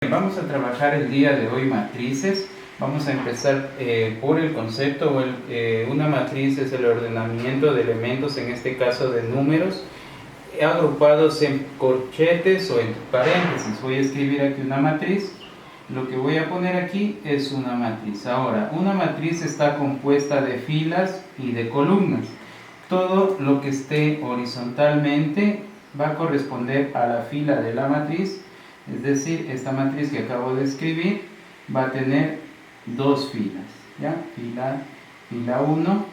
Vamos a trabajar el día de hoy matrices. Vamos a empezar por el concepto. Una matriz es el ordenamiento de elementos, en este caso de números, agrupados en corchetes o en paréntesis. Voy a escribir aquí una matriz. Lo que voy a poner aquí es una matriz. Ahora, una matriz está compuesta de filas y de columnas. Todo lo que esté horizontalmente va a corresponder a la fila de la matriz. Es decir, esta matriz que acabo de escribir va a tener dos filas, ¿ya? Fila 1,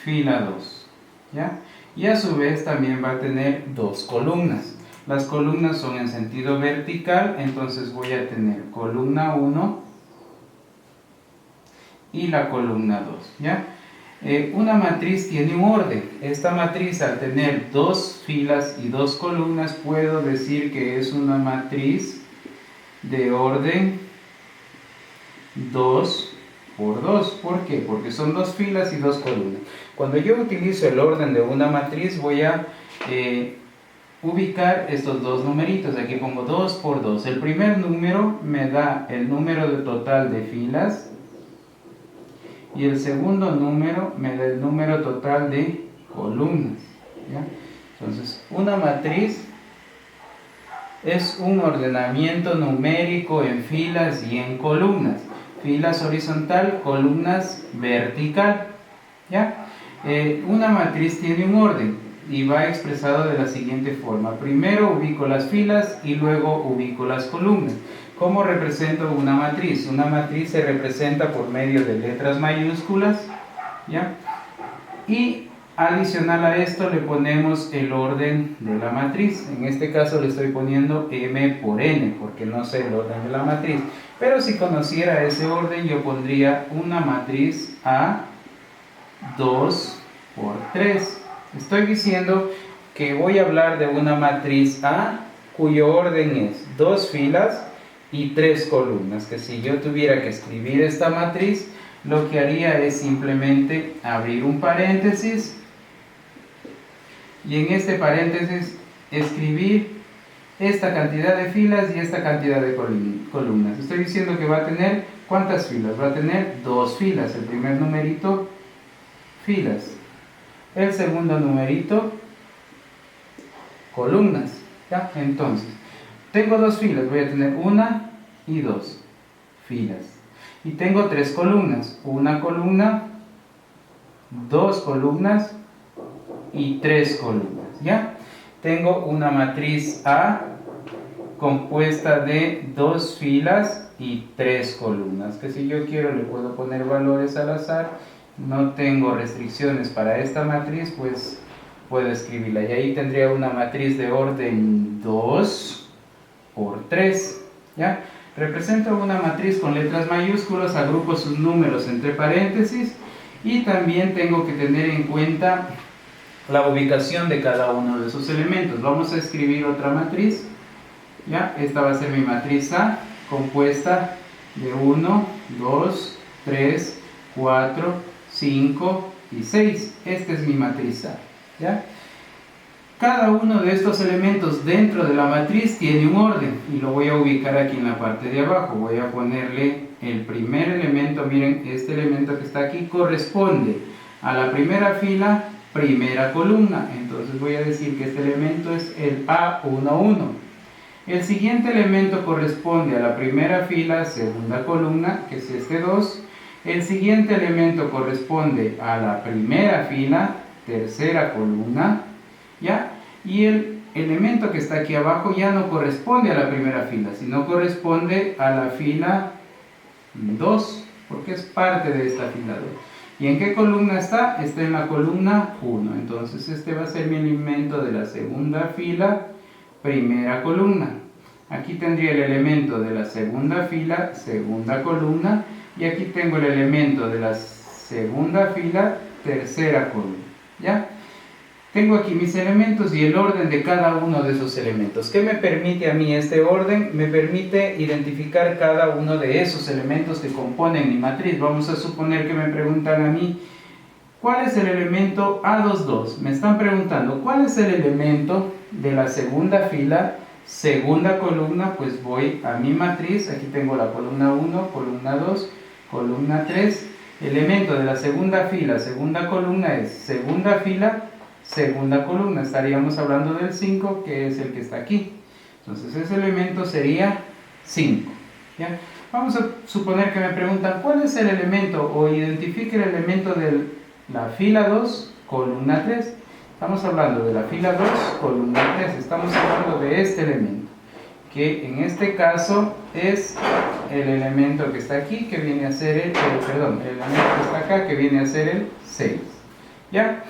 fila 2, ¿ya? Y a su vez también va a tener dos columnas. Las columnas son en sentido vertical, entonces voy a tener columna 1 y la columna 2, ¿ya? Una matriz tiene un orden. Esta matriz, al tener dos filas y dos columnas, puedo decir que es una matriz de orden 2 por 2. ¿Por qué? Porque son dos filas y dos columnas. Cuando yo utilizo el orden de una matriz, voy a ubicar estos dos numeritos. Aquí pongo 2 por 2. El primer número me da el número total de filas, y el segundo número me da el número total de columnas, ¿ya? Entonces, una matriz es un ordenamiento numérico en filas y en columnas. Filas horizontal, columnas vertical, ¿ya? Una matriz tiene un orden y va expresado de la siguiente forma. Primero ubico las filas y luego ubico las columnas. ¿Cómo represento una matriz? Una matriz se representa por medio de letras mayúsculas, ¿ya? Y adicional a esto le ponemos el orden de la matriz. En este caso le estoy poniendo M por N, porque no sé el orden de la matriz. Pero si conociera ese orden, yo pondría una matriz A 2 por 3. Estoy diciendo que voy a hablar de una matriz A cuyo orden es dos filas y tres columnas, que si yo tuviera que escribir esta matriz, lo que haría es simplemente abrir un paréntesis y en este paréntesis escribir esta cantidad de filas y esta cantidad de columnas. Estoy diciendo que va a tener, ¿cuántas filas? Va a tener dos filas. El primer numerito, filas. El segundo numerito, columnas, ¿ya? Entonces, tengo dos filas, voy a tener una y dos filas. Y tengo tres columnas, una columna, dos columnas y tres columnas, ¿ya? Tengo una matriz A compuesta de dos filas y tres columnas, que si yo quiero le puedo poner valores al azar. No tengo restricciones para esta matriz, pues puedo escribirla. Y ahí tendría una matriz de orden 2 por 3, ¿ya? Represento una matriz con letras mayúsculas, agrupo sus números entre paréntesis y también tengo que tener en cuenta la ubicación de cada uno de esos elementos. Vamos a escribir otra matriz, ¿ya? Esta va a ser mi matriz A, compuesta de 1, 2, 3, 4, 5 y 6. Esta es mi matriz A, ¿ya? Cada uno de estos elementos dentro de la matriz tiene un orden y lo voy a ubicar aquí en la parte de abajo. Voy a ponerle el primer elemento. Miren, este elemento que está aquí corresponde a la primera fila, primera columna. Entonces voy a decir que este elemento es el A11. El siguiente elemento corresponde a la primera fila, segunda columna, que es este 2. El siguiente elemento corresponde a la primera fila, tercera columna, ¿ya? Y el elemento que está aquí abajo ya no corresponde a la primera fila, sino corresponde a la fila 2, porque es parte de esta fila 2. ¿Y en qué columna está? Está en la columna 1. Entonces este va a ser mi elemento de la segunda fila, primera columna. Aquí tendría el elemento de la segunda fila, segunda columna, y aquí tengo el elemento de la segunda fila, tercera columna, ¿ya? Tengo aquí mis elementos y el orden de cada uno de esos elementos. ¿Qué me permite a mí este orden? Me permite identificar cada uno de esos elementos que componen mi matriz. Vamos a suponer que me preguntan a mí, ¿cuál es el elemento A22? Me están preguntando, ¿cuál es el elemento de la segunda fila segunda columna, pues voy a mi matriz. Aquí tengo la columna 1, columna 2, columna 3. Elemento de la segunda fila, segunda columna es segunda fila, segunda columna. Estaríamos hablando del 5, que es el que está aquí. Entonces ese elemento sería 5. ¿Ya? Vamos a suponer que me preguntan cuál es el elemento, o identifique el elemento de la fila 2, columna 3. Estamos hablando de la fila 2, columna 3. Estamos hablando de este elemento, que en este caso es el elemento que está aquí, que viene a ser el elemento que está acá, que viene a ser el 6. ¿Ya?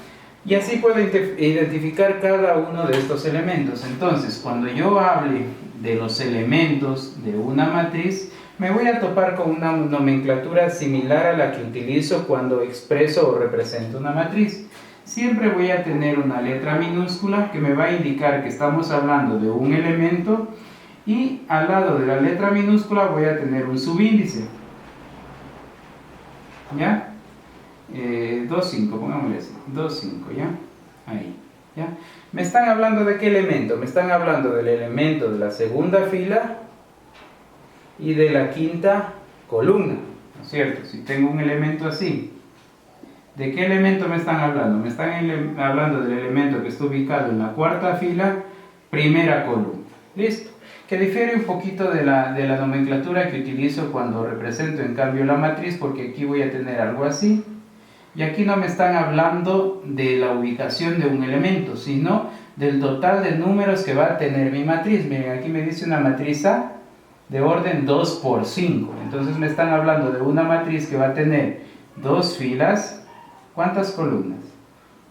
Y así puedo identificar cada uno de estos elementos. Entonces, cuando yo hable de los elementos de una matriz, me voy a topar con una nomenclatura similar a la que utilizo cuando expreso o represento una matriz. Siempre voy a tener una letra minúscula que me va a indicar que estamos hablando de un elemento, y al lado de la letra minúscula voy a tener un subíndice. ¿Ya? 2,5, pongámosle así, 2,5, ¿ya? Ahí, ¿ya? ¿Me están hablando de qué elemento? Me están hablando del elemento de la segunda fila y de la quinta columna, ¿no es cierto? Si tengo un elemento así, ¿de qué elemento me están hablando? Me están hablando del elemento que está ubicado en la cuarta fila, primera columna. ¿Listo? Que difiere un poquito de la nomenclatura que utilizo cuando represento en cambio la matriz, porque aquí voy a tener algo así. Y aquí no me están hablando de la ubicación de un elemento, sino del total de números que va a tener mi matriz. Miren, aquí me dice una matriz A de orden 2 por 5. Entonces me están hablando de una matriz que va a tener 2 filas. ¿Cuántas columnas?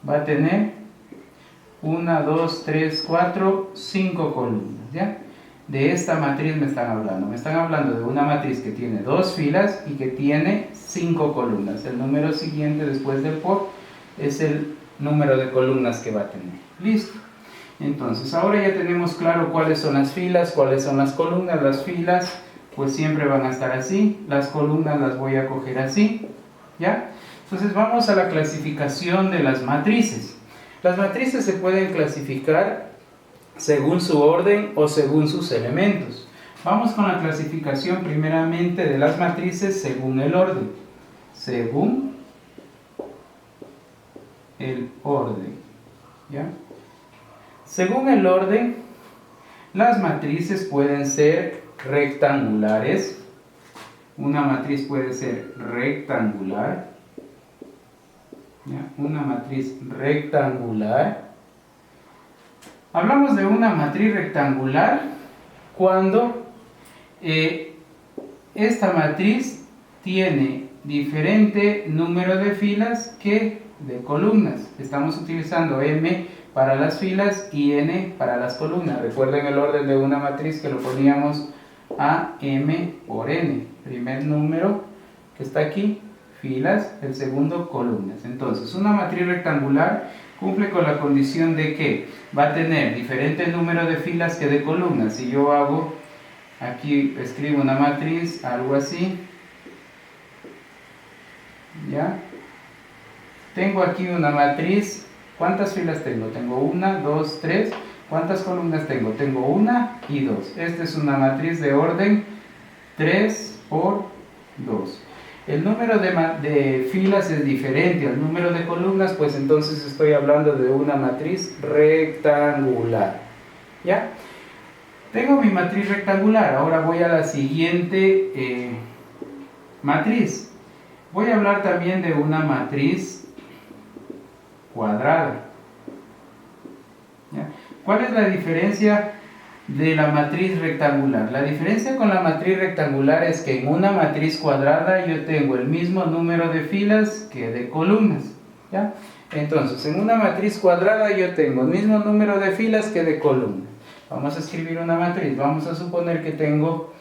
Va a tener 1, 2, 3, 4, 5 columnas, ¿ya? De esta matriz me están hablando. Me están hablando de una matriz que tiene 2 filas y que tiene 5 columnas. El número siguiente después del por es el número de columnas que va a tener. Listo. Entonces, ahora ya tenemos claro cuáles son las filas, cuáles son las columnas. Las filas, pues siempre van a estar así. Las columnas las voy a coger así. ¿Ya? Entonces, vamos a la clasificación de las matrices. Las matrices se pueden clasificar según su orden o según sus elementos. Vamos con la clasificación primeramente de las matrices según el orden. Según el orden. ¿Ya? Según el orden, las matrices pueden ser rectangulares. Una matriz puede ser rectangular. ¿Ya? Una matriz rectangular. Hablamos de una matriz rectangular cuando esta matriz tiene diferente número de filas que de columnas. Estamos utilizando M para las filas y N para las columnas. Recuerden el orden de una matriz que lo poníamos a M por N. Primer número que está aquí, filas, el segundo, columnas. Entonces, una matriz rectangular cumple con la condición de que va a tener diferente número de filas que de columnas. Si yo hago, aquí escribo una matriz, algo así, ¿ya? Tengo aquí una matriz, ¿cuántas filas tengo? Tengo 1, 2, 3, ¿cuántas columnas tengo? Tengo 1 y 2. Esta es una matriz de orden 3 por 2. El número de filas es diferente al número de columnas, pues entonces estoy hablando de una matriz rectangular. ¿Ya? Tengo mi matriz rectangular, ahora voy a la siguiente matriz. Voy a hablar también de una matriz cuadrada. ¿Ya? ¿Cuál es la diferencia de la matriz rectangular? La diferencia con la matriz rectangular es que en una matriz cuadrada yo tengo el mismo número de filas que de columnas, ¿ya? Entonces, en una matriz cuadrada yo tengo el mismo número de filas que de columnas. Vamos a escribir una matriz. Vamos a suponer que tengo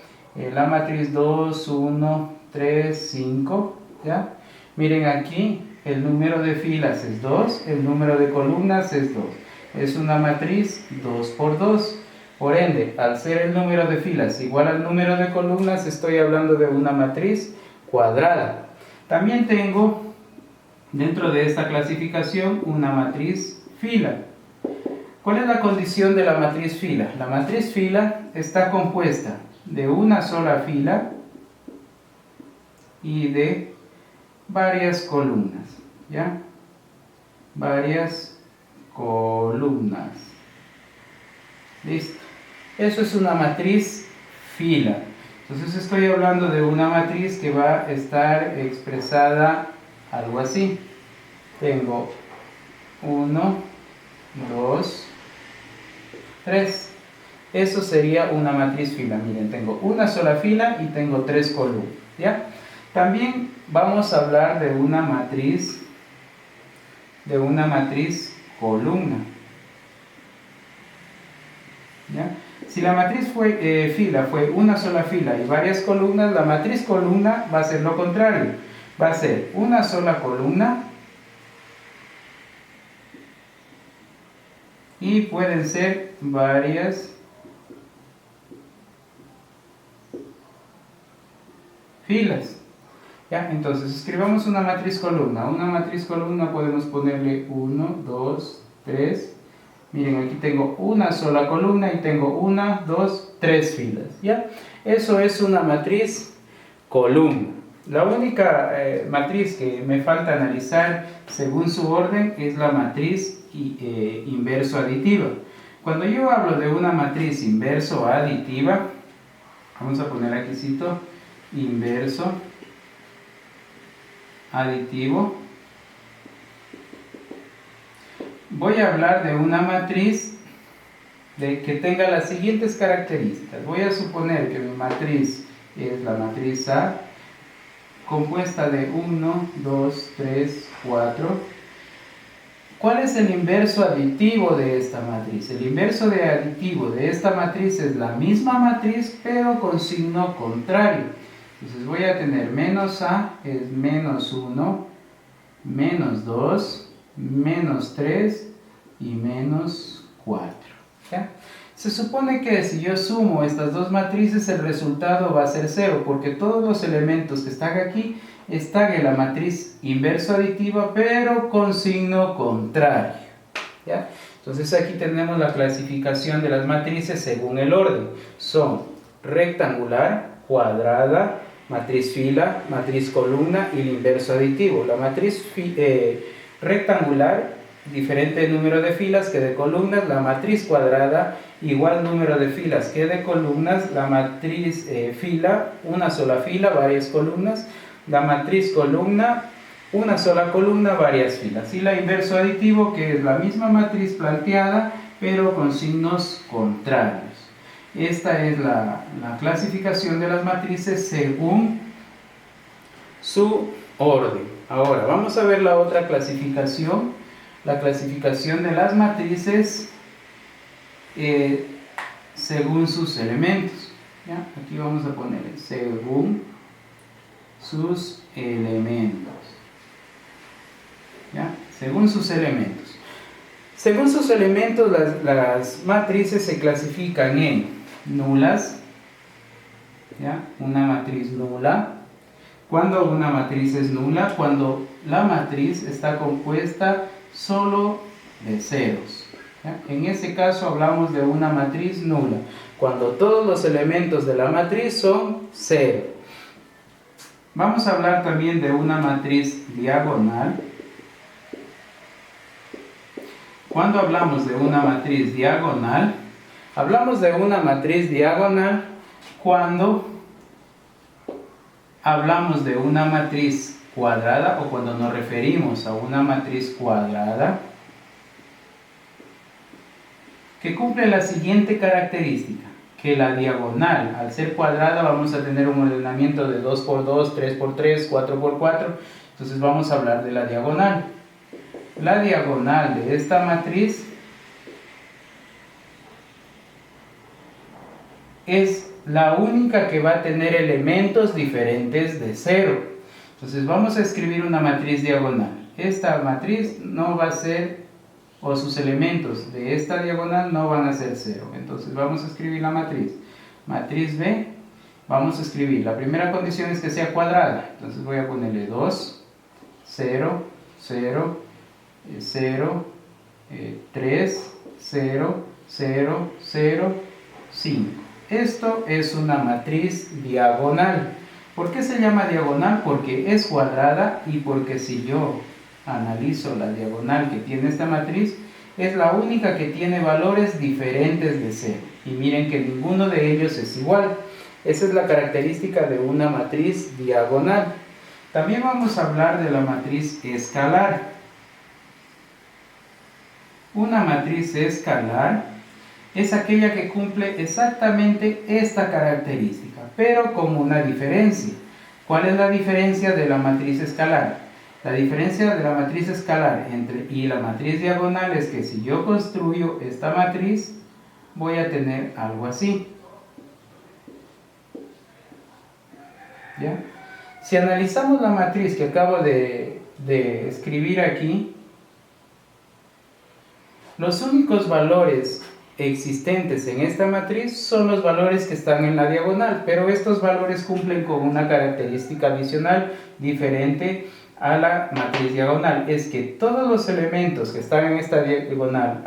la matriz 2, 1, 3, 5, ¿ya? Miren aquí, el número de filas es 2, el número de columnas es 2. Es una matriz 2 por 2. Por ende, al ser el número de filas igual al número de columnas, estoy hablando de una matriz cuadrada. También tengo, dentro de esta clasificación, una matriz fila. ¿Cuál es la condición de la matriz fila? La matriz fila está compuesta de una sola fila y de varias columnas, ¿ya? Varias columnas. Listo. Eso es una matriz fila. Entonces estoy hablando de una matriz que va a estar expresada algo así. Tengo 1, 2, 3. Eso sería una matriz fila. Miren, tengo una sola fila y tengo 3 columnas, ¿ya? También vamos a hablar de una matriz columna, ¿ya? Si la matriz fila fue una sola fila y varias columnas, la matriz columna va a ser lo contrario. Va a ser una sola columna y pueden ser varias filas, ¿ya? Entonces escribamos una matriz columna. Una matriz columna podemos ponerle 1, 2, 3. Miren, aquí tengo una sola columna y tengo 1, 2, 3 filas, ¿ya? Eso es una matriz columna. La única matriz que me falta analizar según su orden es la matriz inverso aditiva. Cuando yo hablo de una matriz inverso aditiva, vamos a poner aquí cito inverso aditivo. Voy a hablar de una matriz que tenga las siguientes características. Voy a suponer que mi matriz es la matriz A, compuesta de 1, 2, 3, 4. ¿Cuál es el inverso aditivo de esta matriz? El inverso aditivo de esta matriz es la misma matriz, pero con signo contrario. Entonces voy a tener menos A es menos 1, menos 2, menos 3 y menos 4. ¿Ya? Se supone que si yo sumo estas dos matrices, el resultado va a ser 0, porque todos los elementos que están aquí están en la matriz inverso aditiva, pero con signo contrario. ¿Ya? Entonces aquí tenemos la clasificación de las matrices según el orden. Son rectangular, cuadrada, matriz fila, matriz columna y el inverso aditivo. La matriz rectangular, diferente número de filas que de columnas. La matriz cuadrada, igual número de filas que de columnas. La matriz fila, una sola fila, varias columnas. La matriz columna, una sola columna, varias filas. Y la inverso aditivo, que es la misma matriz planteada, pero con signos contrarios. Esta es la clasificación de las matrices según su orden. Ahora, vamos a ver la otra clasificación, la clasificación de las matrices según sus elementos. ¿Ya? Aquí vamos a poner según sus elementos. ¿Ya? Según sus elementos. Según sus elementos, las matrices se clasifican en nulas, ¿ya? Una matriz nula. ¿Cuándo una matriz es nula? Cuando la matriz está compuesta solo de ceros, ¿ya? En ese caso hablamos de una matriz nula, cuando todos los elementos de la matriz son 0. Vamos a hablar también de una matriz diagonal. Cuando hablamos de una matriz diagonal, hablamos de una matriz diagonal cuando hablamos de una matriz cuadrada o cuando nos referimos a una matriz cuadrada que cumple la siguiente característica, que la diagonal, al ser cuadrada, vamos a tener un ordenamiento de 2 por 2, 3 por 3, 4 por 4. Entonces vamos a hablar de la diagonal. La diagonal de esta matriz es la única que va a tener elementos diferentes de 0. Entonces vamos a escribir una matriz diagonal. Esta matriz no va a ser, o sus elementos de esta diagonal no van a ser 0. Entonces vamos a escribir la matriz. Matriz B, vamos a escribir, la primera condición es que sea cuadrada. Entonces voy a ponerle 2, 0, 0, 0, 3, 0, 0, 0, 5. Esto es una matriz diagonal. ¿Por qué se llama diagonal? Porque es cuadrada y porque si yo analizo la diagonal que tiene esta matriz, es la única que tiene valores diferentes de 0. Y miren que ninguno de ellos es igual. Esa es la característica de una matriz diagonal. También vamos a hablar de la matriz escalar. Una matriz escalar es aquella que cumple exactamente esta característica, pero con una diferencia. ¿Cuál es la diferencia de la matriz escalar? La diferencia de la matriz escalar y la matriz diagonal es que si yo construyo esta matriz, voy a tener algo así. ¿Ya? Si analizamos la matriz que acabo de escribir aquí, los únicos valores existentes en esta matriz son los valores que están en la diagonal, pero estos valores cumplen con una característica adicional diferente a la matriz diagonal. Es que todos los elementos que están en esta diagonal,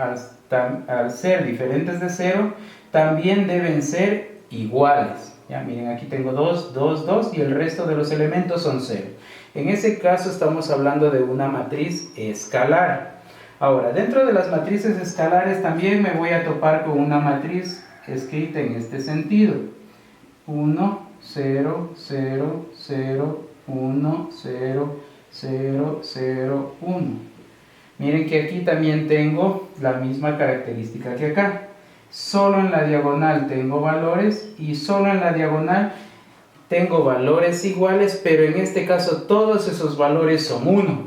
al ser diferentes de 0, también deben ser iguales. Ya, miren, aquí tengo 2, 2, 2 y el resto de los elementos son 0. En ese caso estamos hablando de una matriz escalar. Ahora, dentro de las matrices escalares también me voy a topar con una matriz escrita en este sentido. 1, 0, 0, 0, 1, 0, 0, 0, 1. Miren que aquí también tengo la misma característica que acá. Solo en la diagonal tengo valores y solo en la diagonal tengo valores iguales, pero en este caso todos esos valores son 1.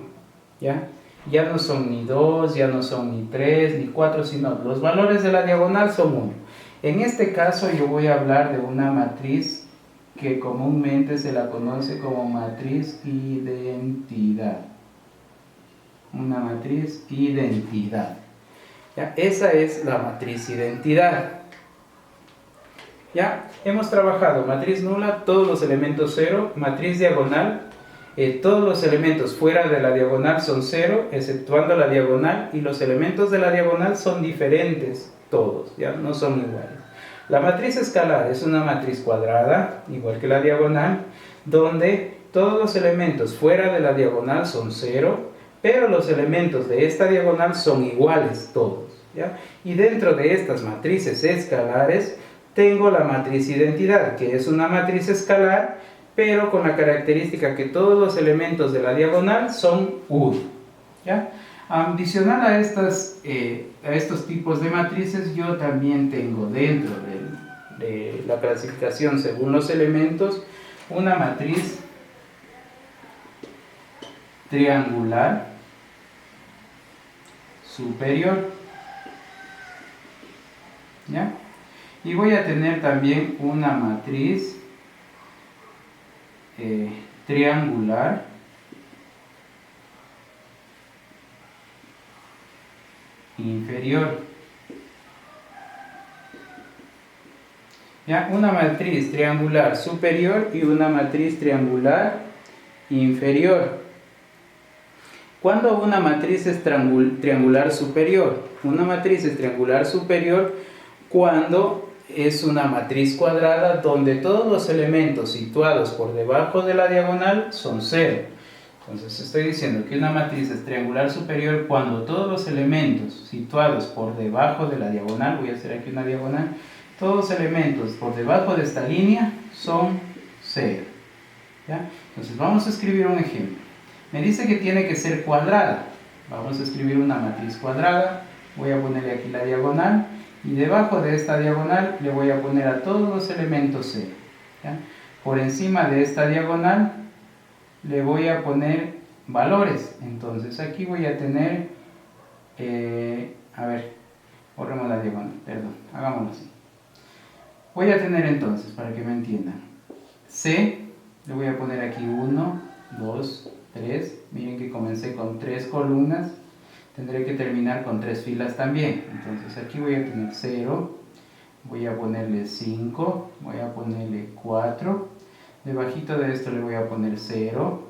¿Ya? Ya no son ni 2, ya no son ni 3, ni 4, sino los valores de la diagonal son 1. En este caso yo voy a hablar de una matriz que comúnmente se la conoce como matriz identidad. Una matriz identidad. ¿Ya? Esa es la matriz identidad. Ya hemos trabajado matriz nula, todos los elementos 0, matriz diagonal. Todos los elementos fuera de la diagonal son 0, exceptuando la diagonal, y los elementos de la diagonal son diferentes, todos, ya no son iguales. La matriz escalar es una matriz cuadrada, igual que la diagonal, donde todos los elementos fuera de la diagonal son 0, pero los elementos de esta diagonal son iguales todos, ¿ya? Y dentro de estas matrices escalares tengo la matriz identidad, que es una matriz escalar, pero con la característica que todos los elementos de la diagonal son 1. ¿Ya? Adicional a estos tipos de matrices, yo también tengo dentro de la clasificación según los elementos, una matriz triangular superior. ¿Ya? Y voy a tener también una matriz triangular inferior. ¿Ya? Una matriz triangular superior y una matriz triangular inferior. ¿Cuándo una matriz es triangular superior? Una matriz es triangular superior cuando es una matriz cuadrada donde todos los elementos situados por debajo de la diagonal son 0. Entonces estoy diciendo que una matriz es triangular superior cuando todos los elementos situados por debajo de la diagonal, voy a hacer aquí una diagonal, todos los elementos por debajo de esta línea son 0. ¿Ya? Entonces vamos a escribir un ejemplo. Me dice que tiene que ser cuadrada. Vamos a escribir una matriz cuadrada. Voy a ponerle aquí la diagonal. Y debajo de esta diagonal le voy a poner a todos los elementos 0. ¿Ya? Por encima de esta diagonal le voy a poner valores. Entonces aquí voy a tener, borremos la diagonal, perdón, hagámoslo así. Voy a tener entonces, para que me entiendan, C, le voy a poner aquí 1, 2, 3. Miren que comencé con 3 columnas. Tendré que terminar con 3 filas también. Entonces aquí voy a tener 0, voy a ponerle 5, voy a ponerle 4, debajito de esto le voy a poner 0,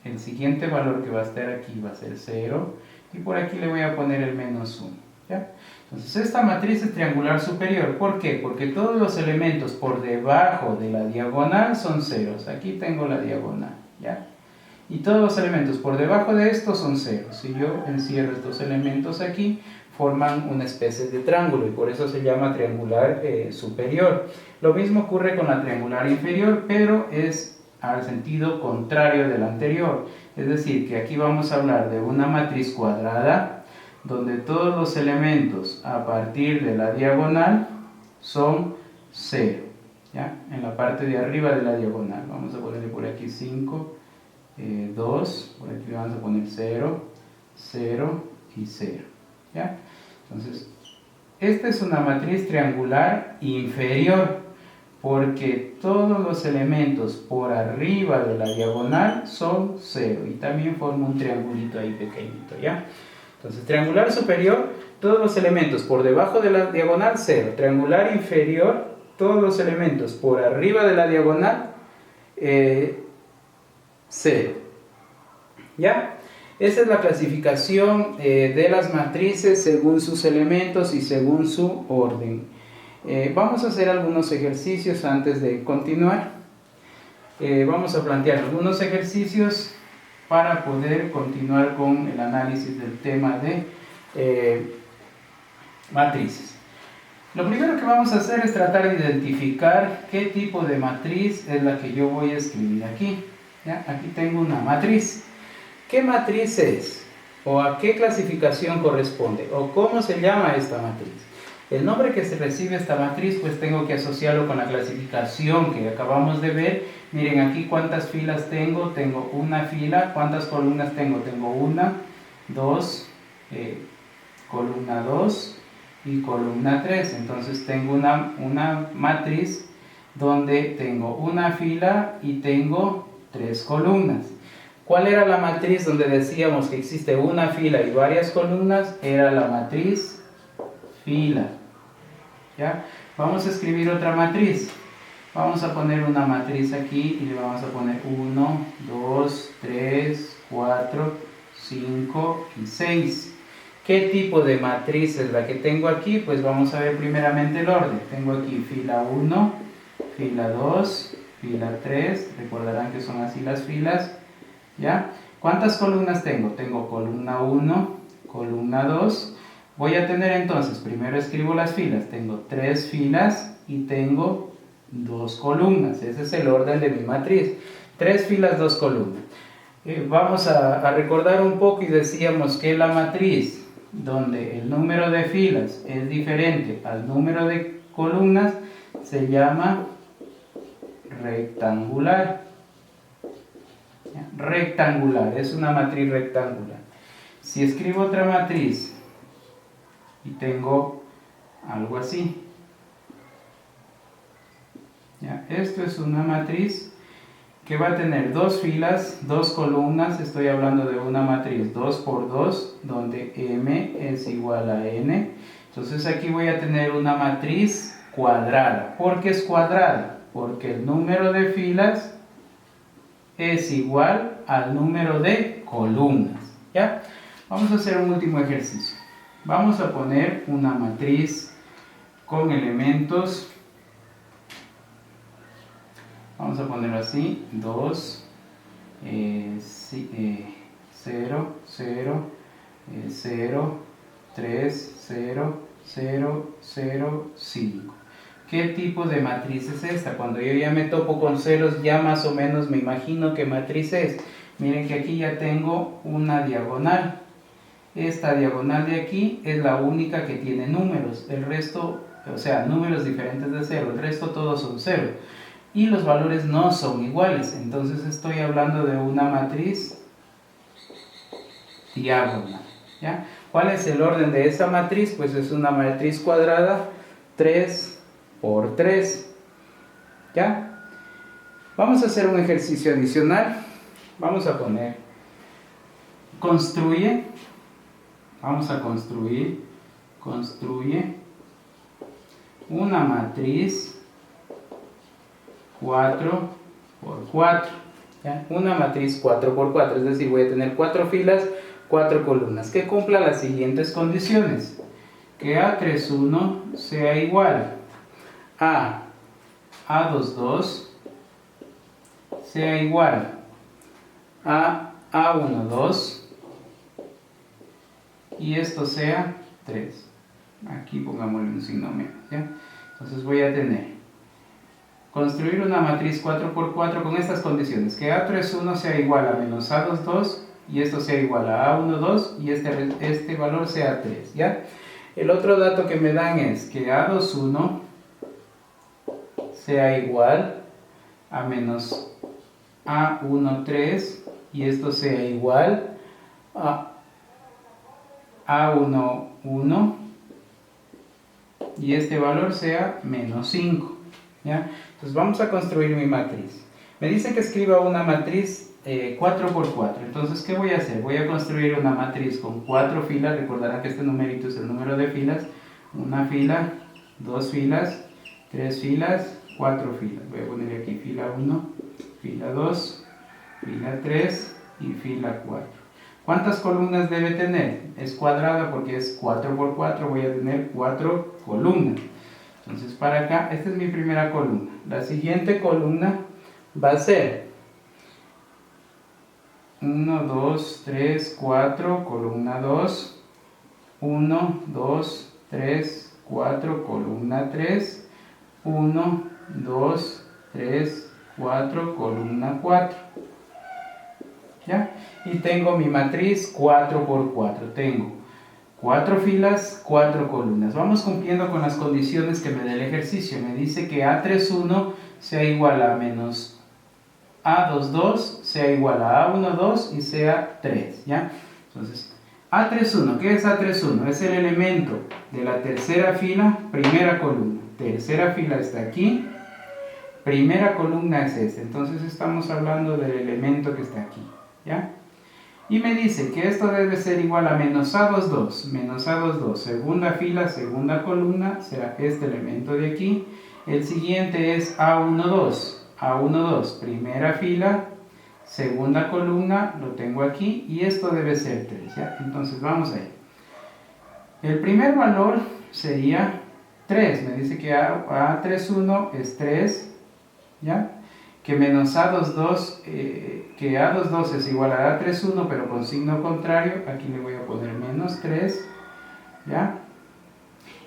el siguiente valor que va a estar aquí va a ser 0, y por aquí le voy a poner el menos 1. ¿ya? Entonces esta matriz es triangular superior. ¿Por qué? Porque todos los elementos por debajo de la diagonal son ceros. Aquí tengo la diagonal, ¿ya? Y todos los elementos por debajo de esto son ceros. Si yo encierro estos elementos aquí, forman una especie de triángulo y por eso se llama triangular superior. Lo mismo ocurre con la triangular inferior, pero es al sentido contrario del anterior. Es decir, que aquí vamos a hablar de una matriz cuadrada donde todos los elementos a partir de la diagonal son 0, ¿ya? En la parte de arriba de la diagonal. Vamos a ponerle por aquí 5, 2, por aquí vamos a poner 0, 0 y 0, ¿ya? Entonces, esta es una matriz triangular inferior, porque todos los elementos por arriba de la diagonal son 0, y también forma un triangulito ahí pequeñito, ¿ya? Entonces, triangular superior, todos los elementos por debajo de la diagonal, 0. Triangular inferior, todos los elementos por arriba de la diagonal, 0. ¿Ya? Esa es la clasificación de las matrices según sus elementos y según su orden. Vamos a hacer algunos ejercicios antes de continuar. Vamos a plantear algunos ejercicios para poder continuar con el análisis del tema de matrices. Lo primero que vamos a hacer es tratar de identificar qué tipo de matriz es la que yo voy a escribir aquí. ¿Ya? Aquí tengo una matriz. ¿Qué matriz es? ¿O a qué clasificación corresponde? ¿O cómo se llama esta matriz? El nombre que se recibe esta matriz, pues tengo que asociarlo con la clasificación que acabamos de ver. Miren aquí cuántas filas tengo. Tengo una fila. ¿Cuántas columnas tengo? Tengo una, dos, columna 2 y columna 3. Entonces tengo una matriz donde tengo una fila y tengo 3 columnas. ¿Cuál era la matriz donde decíamos que existe una fila y varias columnas? Era la matriz fila. ¿Ya? Vamos a escribir otra matriz. Vamos a poner una matriz aquí y le vamos a poner 1, 2, 3, 4, 5 y 6. ¿Qué tipo de matriz es la que tengo aquí? Pues vamos a ver primeramente el orden. Tengo aquí fila 1, fila 2, fila 3. Recordarán que son así las filas. ¿Ya? ¿Cuántas columnas tengo? Tengo columna 1, columna 2. Voy a tener entonces, primero escribo las filas. Tengo 3 filas y tengo 2 columnas. Ese es el orden de mi matriz. 3 filas, 2 columnas. Vamos a recordar un poco y decíamos que la matriz donde el número de filas es diferente al número de columnas se llama rectangular. Rectangular, es una matriz rectangular. Si escribo otra matriz y tengo algo así, ¿ya? Esto es una matriz que va a tener 2 filas, 2 columnas. Estoy hablando de una matriz 2 por 2, donde m es igual a n. Entonces aquí voy a tener una matriz cuadrada. ¿Por qué es cuadrada? Porque el número de filas es igual al número de columnas. ¿Ya? Vamos a hacer un último ejercicio. Vamos a poner una matriz con elementos. Vamos a ponerlo así: 2, 0, 0, 0, 3, 0, 0, 0, 5. ¿Qué tipo de matriz es esta? Cuando yo ya me topo con ceros, ya más o menos me imagino qué matriz es. Miren que aquí ya tengo una diagonal. Esta diagonal de aquí es la única que tiene números. El resto, o sea, números diferentes de 0. El resto todos son 0. Y los valores no son iguales. Entonces estoy hablando de una matriz diagonal. ¿Ya? ¿Cuál es el orden de esa matriz? Pues es una matriz cuadrada 3 por 3. ¿Ya? Vamos a hacer un ejercicio adicional. Vamos a poner construye. Vamos a construye una matriz 4 por 4. ¿Ya? Una matriz 4 por 4, es decir, voy a tener 4 filas, 4 columnas, que cumpla las siguientes condiciones. que A31 sea igual a A22 sea igual a A12 y esto sea 3. Aquí pongámosle un signo menos, ¿ya? Entonces voy a tener, construir una matriz 4×4 con estas condiciones, que A31 sea igual a menos A22 y esto sea igual a A12 y este valor sea 3, ¿ya? El otro dato que me dan es que A21 sea igual a menos A13 y esto sea igual a A11 y este valor sea menos 5, ¿ya? Entonces vamos a construir mi matriz. Me dice que escriba una matriz 4×4. Entonces, ¿qué voy a hacer? Voy a construir una matriz con 4 filas. Recordarán que este numerito es el número de filas. Una fila, 2 filas, 3 filas, 4 filas. Voy a poner aquí fila 1, fila 2, fila 3 y fila 4. ¿Cuántas columnas debe tener? Es cuadrada porque es 4×4, voy a tener 4 columnas. Entonces para acá, esta es mi primera columna. La siguiente columna va a ser 1, 2, 3, 4, columna 2, 1, 2, 3, 4, columna 3, 1, 2, 3, 4, columna 4. ¿Ya? Y tengo mi matriz 4×4. Tengo 4 filas, 4 columnas. Vamos cumpliendo con las condiciones que me da el ejercicio. Me dice que A31 sea igual a menos A22, sea igual a A12 y sea 3. ¿Ya? Entonces, A31, ¿qué es A31? Es el elemento de la tercera fila, primera columna. Tercera fila está aquí. Primera columna es esta. Entonces estamos hablando del elemento que está aquí. ¿Ya? Y me dice que esto debe ser igual a menos A22, menos A22, segunda fila, segunda columna, será este elemento de aquí. El siguiente es A12, A12, primera fila, segunda columna, lo tengo aquí, y esto debe ser 3, ¿ya? Entonces vamos a ir. El primer valor sería 3, me dice que A31 es 3, ¿ya? Que menos A22, que A22 es igual a A31, pero con signo contrario, aquí le voy a poner menos 3, ¿ya?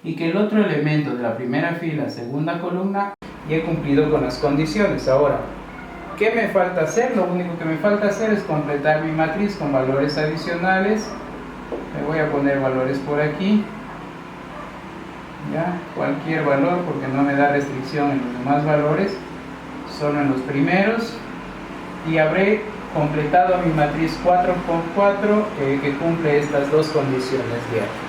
Y que el otro elemento de la primera fila, segunda columna, ya he cumplido con las condiciones. Ahora, ¿qué me falta hacer? Lo único que me falta hacer es completar mi matriz con valores adicionales. Le voy a poner valores por aquí, ¿ya? Cualquier valor, porque no me da restricción en los demás valores, solo en los primeros, y habré completado mi matriz 4×4 que cumple estas dos condiciones diarias.